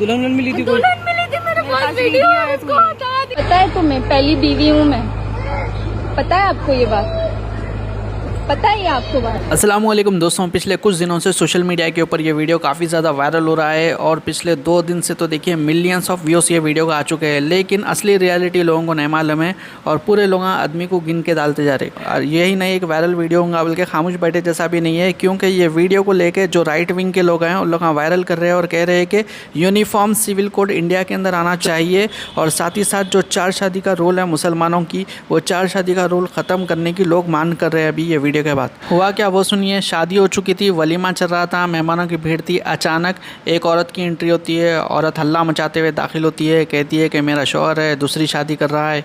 दुल्हन मिली थी कोई? दुल्हन मिली थी मेरे पास वीडियो है, उसको हटा दे। पता है तुम्हें, पहली बीवी हूँ मैं, पता है आपको ये बात, पता है आपको बात। अस्सलामुअलैकुम दोस्तों, पिछले कुछ दिनों से सोशल मीडिया के ऊपर ये वीडियो काफ़ी ज़्यादा वायरल हो रहा है और पिछले 2 दिन से तो देखिए मिलियंस ऑफ व्यूज़ ये वीडियो का आ चुके हैं, लेकिन असली रियलिटी लोगों को नहीं मालूम है और पूरे लोग आदमी को गिन के डालते जा रहे हैं। और यही नहीं एक वायरल वीडियो होगा बल्कि खामोश बैठे जैसा भी नहीं है, क्योंकि ये वीडियो को लेकर जो राइट विंग के लोग हैं उन लोग वायरल कर रहे हैं और कह रहे हैं कि यूनिफॉर्म सिविल कोड इंडिया के अंदर आना चाहिए और साथ ही साथ जो 4 शादी का रूल है मुसलमानों की, वो 4 शादी का रूल ख़त्म करने की लोग मांग कर रहे हैं अभी ये वीडियो के बाद। हुआ क्या वो सुनिए। शादी हो चुकी थी, वलीमा चल रहा था, मेहमानों की भीड़ थी, अचानक एक औरत की एंट्री होती है। औरत हल्ला मचाते हुए दाखिल होती है, कहती है कि मेरा शौहर है, दूसरी शादी कर रहा है।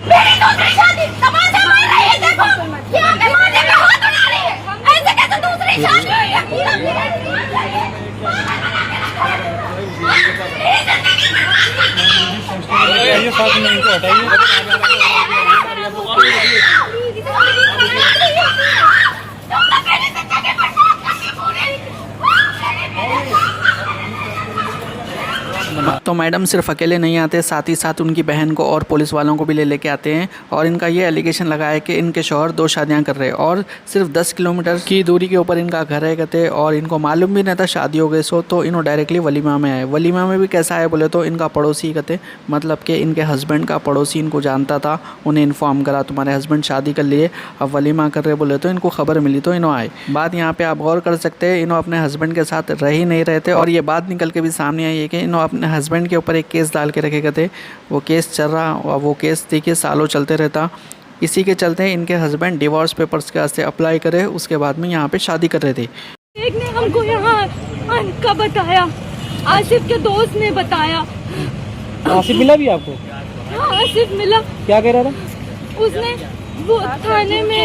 मेरी दूसरी शादी तमाशा मार रही है, देखो क्या दरवाजे पे हाथ उठा रही है, ऐसे कैसे दूसरी शादी हुई है? ये साथ में इनको हटाइए। तो मैडम सिर्फ अकेले नहीं आते, साथ ही साथ उनकी बहन को और पुलिस वालों को भी ले लेके आते हैं और इनका ये एलिगेशन लगा है कि इनके शौहर 2 शादियां कर रहे हैं और सिर्फ 10 किलोमीटर की दूरी के ऊपर इनका घर है कहते, और इनको मालूम भी नहीं था शादी हो गई सो, तो इन्हों डायरेक्टली वलीमा में आए। वलीमा में भी कैसा है बोले तो इनका पड़ोसी कहते, मतलब कि इनके हस्बैंड का पड़ोसी इनको जानता था, उन्हें इन्फॉर्म करा तुम्हारे हस्बैंड शादी कर लिए, अब वलीमा कर रहे बोले तो इनको खबर मिली तो इन्हों आए। बात यहाँ पर आप गौर कर सकते हैं, इन्हों अपने हस्बैंड के साथ रह ही नहीं रहे थे और ये बात निकल के भी सामने आई है कि इन्हों अपने हस्बैंड के ऊपर एक केस डाल के रखे गए थे। वो केस चल रहा और वो केस देखिए सालों चलते रहता। इसी के चलते इनके हस्बैंड डिवोर्स पेपर्स के वास्ते अप्लाई करे, उसके बाद में यहाँ पे शादी कर रहे थे। एक ने हमको यहाँ का बताया, आसिफ के दोस्त ने बताया। आसिफ मिला भी आपको? हाँ आसिफ मिला। क्या कह रहा था? उसने वो थाने में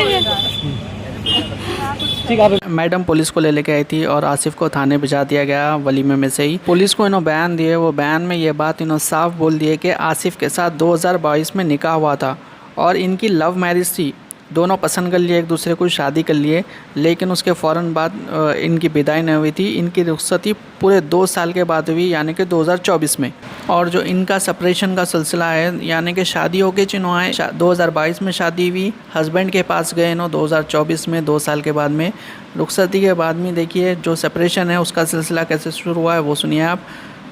ठीक है। मैडम पुलिस को ले लेके आई थी और आसिफ को थाने भिजा दिया गया वलीमे में से ही। पुलिस को इन्होंने बयान दिए, वो बयान में ये बात इन्होंने साफ बोल दी है कि आसिफ के साथ 2022 में निकाह हुआ था और इनकी लव मैरिज थी, दोनों पसंद कर लिए, एक दूसरे को शादी कर लिए, लेकिन उसके फ़ौरन बाद इनकी विदाई नहीं हुई थी। इनकी रुखसती पूरे 2 साल के बाद हुई, यानी कि 2024 में। और जो इनका सेपरेशन का सिलसिला है, यानी कि शादी हो के चिन्हों आए, 2022 में शादी हुई, हस्बैंड के पास गए इन्हों 2024 में, 2 साल के बाद में। रुखसती के बाद में देखिए जो सेपरेशन है उसका सिलसिला कैसे शुरू हुआ है वो सुनिए आप।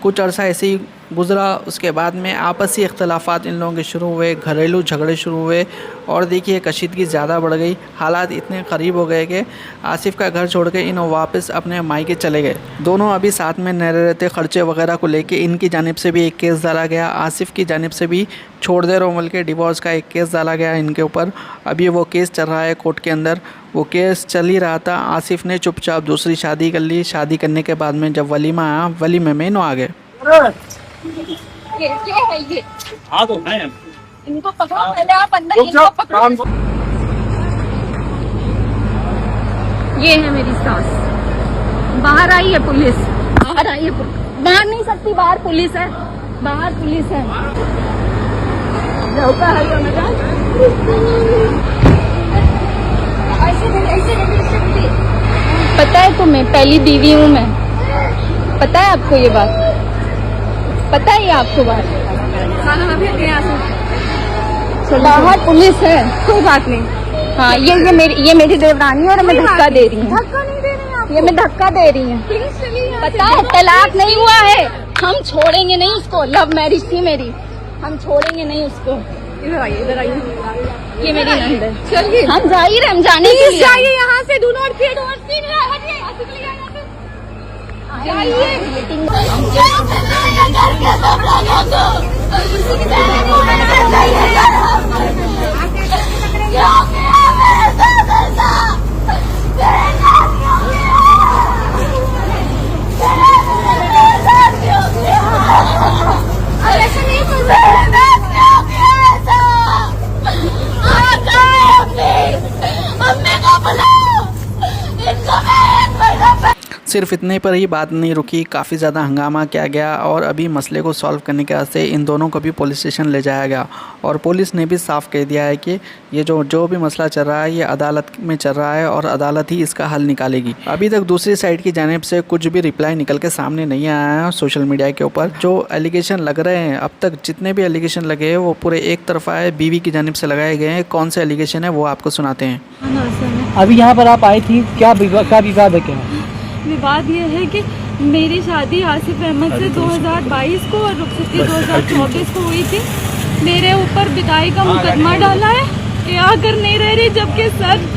कुछ अर्सा ऐसे ही गुज़रा, उसके बाद में आपसी इख्तलाफात इन लोगों के शुरू हुए, घरेलू झगड़े शुरू हुए और देखिए कशीदगी ज़्यादा बढ़ गई। हालात इतने क़रीब हो गए कि आसिफ का घर छोड़ के इन्हों वापस अपने मायके चले गए। दोनों अभी साथ में नहीं रहते। ख़र्चे वगैरह को लेके इनकी जानिब से भी एक केस डाला गया, आसिफ की जानिब से भी छोड़ दे रहो बल्कि डिवोर्स का एक केस डाला गया इनके ऊपर। अभी वो केस चल रहा है कोर्ट के अंदर। वो केस चल ही रहा था, आसिफ ने चुपचाप दूसरी शादी कर ली। शादी करने के बाद में जब वलीमा आया, वलीमे में इन्हों आ गए। ये है ये। हाँ तो है। इनको पकड़ो पहले, आप अंदर इनको पकड़ो। ये है मेरी सास, बाहर आई है पुलिस, बाहर आई है पुलिस। बाहर नहीं सकती, बाहर पुलिस है, बाहर पुलिस है। जाओ का है ना जान। ऐसे पता है तुम्हें, पहली बीवी हूँ मैं, पता है आपको ये बात, पता है ये आपको बात। बाहर पुलिस है, कोई बात नहीं। हाँ ये मेरी देवरानी है और मैं धक्का दे रही हूँ। धक्का नहीं दे रही हैं, ये मैं धक्का दे रही हूँ। पता है तलाक नहीं हुआ है, हम छोड़ेंगे नहीं उसको। लव मैरिज थी मेरी, हम छोड़ेंगे नहीं उसको। इधर आइए, इधर आइए। ये मेरी नंद है। चलिए हम जा ही रहे, हम जाने के लिए जाइए यहाँ से। डू नॉट फीड और सीन है, हटिए यहाँ से, चलिए यहाँ से। सिर्फ इतने पर ही बात नहीं रुकी, काफ़ी ज़्यादा हंगामा किया गया और अभी मसले को सॉल्व करने के वास्ते इन दोनों को भी पुलिस स्टेशन ले जाया गया। और पुलिस ने भी साफ कह दिया है कि ये जो भी मसला चल रहा है ये अदालत में चल रहा है और अदालत ही इसका हल निकालेगी। अभी तक दूसरी साइड की जानिब से कुछ भी रिप्लाई निकल के सामने नहीं आया है सोशल मीडिया के ऊपर। जो एलिगेशन लग रहे हैं, अब तक जितने भी एलिगेशन लगे हैं वो पूरे एक तरफा है, बीवी की जानिब से लगाए गए हैं। कौन से एलिगेशन है वो आपको सुनाते हैं। अभी यहाँ पर आप आई थी, क्या विवाद है क्या? विवाद ये है कि मेरी शादी आसिफ अहमद से 2022 को और रुखसती 2024 को हुई थी। मेरे ऊपर विदाई का मुकदमा डाला है कि आकर नहीं रह रही, जबकि सर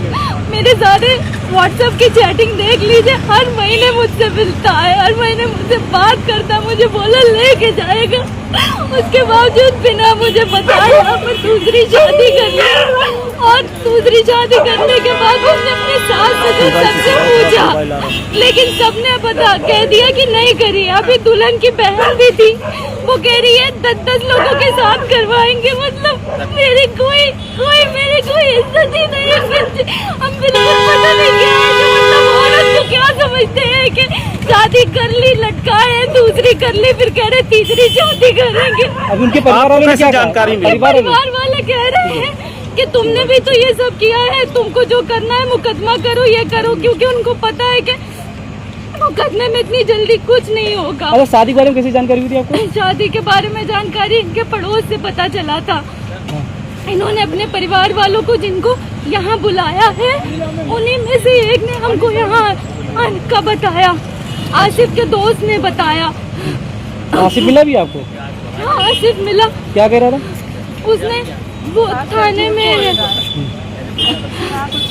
मेरे सारे व्हाट्सएप की चैटिंग देख लीजिए, हर महीने मुझसे मिलता है, हर महीने मुझसे बात करता, मुझे बोला लेके जाएगा, उसके बावजूद बिना मुझे बताया मैं दूसरी शादी कर ली। और दूसरी शादी करने के बाद उसने अपने सास ससुर सबसे पूछा, लेकिन सबने कह दिया कि नहीं करी। अभी दुल्हन की बहन भी थी, वो कह रही है 10-10 लोगों के साथ करवाएंगे। मतलब मेरी कोई इज्जत ही नहीं है। हम बिल्कुल पता नहीं क्या है, मतलब औरत को क्या समझते हैं कि शादी कर ली, लटकाए, दूसरी कर ली, फिर कह रहे तीसरी शादी करेंगे। अब उनके परिवार वालों ने क्या जानकारी मिली? परिवार वाले कह रहे हैं कि तुमने भी तो ये सब किया है, तुमको जो करना है मुकदमा करो, ये करो, क्योंकि उनको पता है कि मुकदमे में इतनी जल्दी कुछ नहीं होगा। अच्छा, शादी के बारे में कैसी जानकारी हुई थी आपको? शादी के बारे में जानकारी इनके पड़ोस से पता चला था। इन्होंने अपने परिवार वालों को जिनको यहाँ बुलाया है, उन्हीं में से एक ने हमको यहाँ का बताया, आसिफ के दोस्त ने बताया। आसिफ मिला भी आपको? हाँ, आसिफ मिला। क्या कह रहा था? उसने वो थाने में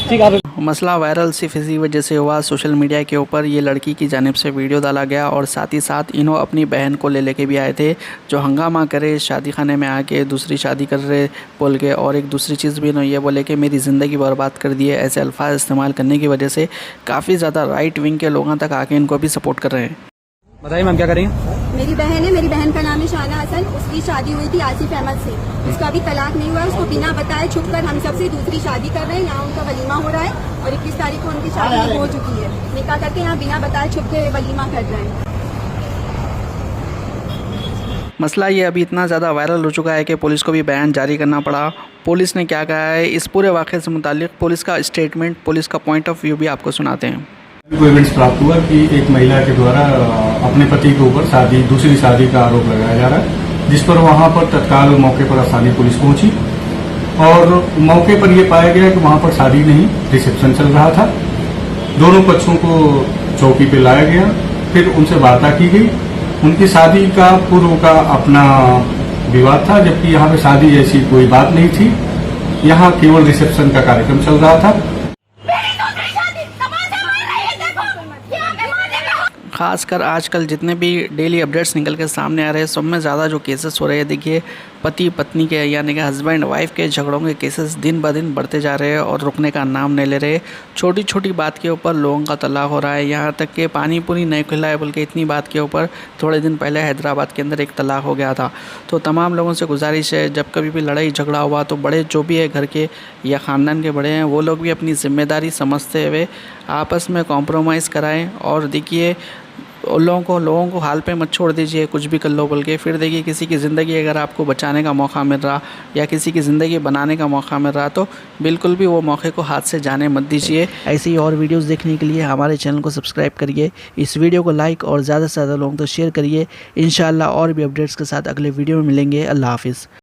ठीक है। मसला वायरल सिर्फ इसी वजह से हुआ, सोशल मीडिया के ऊपर ये लड़की की जानिब से वीडियो डाला गया और साथ ही साथ इन्हों अपनी बहन को लेके भी आए थे, जो हंगामा करे शादी खाने में आके दूसरी शादी कर रहे बोल के। और एक दूसरी चीज़ भी इन्होंने ये बोले कि मेरी ज़िंदगी बर्बाद कर दी है। ऐसे अल्फाज इस्तेमाल करने की वजह से काफ़ी ज़्यादा राइट विंग के लोगों तक आके इनको भी सपोर्ट कर रहे हैं। बताइए मैम, क्या करेंगे? मेरी बहन है, मेरी बहन का नाम है शाना हसन। उसकी शादी हुई थी आसिफ अहमद से, उसका अभी तलाक नहीं हुआ। उसको बिना बताए छुप कर हम सबसे दूसरी शादी कर रहे हैं। यहाँ उनका वलीमा हो रहा है और 21 तारीख को उनकी शादी हो चुकी है। निकाह करके यहाँ बिना बताए छुप के वलीमा कर रहे हैं। मसला ये अभी इतना ज़्यादा वायरल हो चुका है कि पुलिस को भी बयान जारी करना पड़ा। पुलिस ने क्या कहा है इस पूरे वाक़े से मुतालिक, पुलिस का स्टेटमेंट, पुलिस का पॉइंट ऑफ व्यू भी आपको सुनाते हैं। को एविडेंस प्राप्त हुआ कि एक महिला के द्वारा अपने पति के ऊपर दूसरी शादी का आरोप लगाया जा रहा है, जिस पर वहां पर तत्काल मौके पर स्थानीय पुलिस पहुंची और मौके पर यह पाया गया कि वहां पर शादी नहीं, रिसेप्शन चल रहा था। दोनों पक्षों को चौकी पे लाया गया, फिर उनसे वार्ता की गई। उनकी शादी का पूर्व का अपना विवाद था, जबकि यहाँ पे शादी जैसी कोई बात नहीं थी। यहाँ केवल रिसेप्शन का कार्यक्रम चल रहा था। ख़ासकर आजकल जितने भी डेली अपडेट्स निकल के सामने आ रहे हैं, सब में ज़्यादा जो केसेस हो रहे हैं, देखिए पति पत्नी के यानी कि हस्बैंड वाइफ के झगड़ों के केसेस दिन ब दिन बढ़ते जा रहे हैं और रुकने का नाम नहीं ले रहे। छोटी छोटी बात के ऊपर लोगों का तलाक हो रहा है, यहाँ तक कि पानी पूरी नहीं खिलाए बल्कि इतनी बात के ऊपर थोड़े दिन पहले हैदराबाद के अंदर एक तलाक हो गया था। तो तमाम लोगों से गुजारिश है, जब कभी भी लड़ाई झगड़ा हुआ तो बड़े जो भी है घर के या ख़ानदान के बड़े हैं, वो लोग भी अपनी ज़िम्मेदारी समझते हुए आपस में कॉम्प्रोमाइज़ कराएँ। और देखिए लोगों को हाल पे मत छोड़ दीजिए, कुछ भी कर लो बोल के। फिर देखिए किसी की ज़िंदगी अगर आपको बचाने का मौका मिल रहा या किसी की ज़िंदगी बनाने का मौका मिल रहा तो बिल्कुल भी वो मौके को हाथ से जाने मत दीजिए। ऐसी ही और वीडियोस देखने के लिए हमारे चैनल को सब्सक्राइब करिए, इस वीडियो को लाइक और ज़्यादा से ज़्यादा लोगों तक शेयर करिए। इंशाल्लाह और भी अपडेट्स के साथ अगले वीडियो में मिलेंगे। अल्लाह हाफिज़।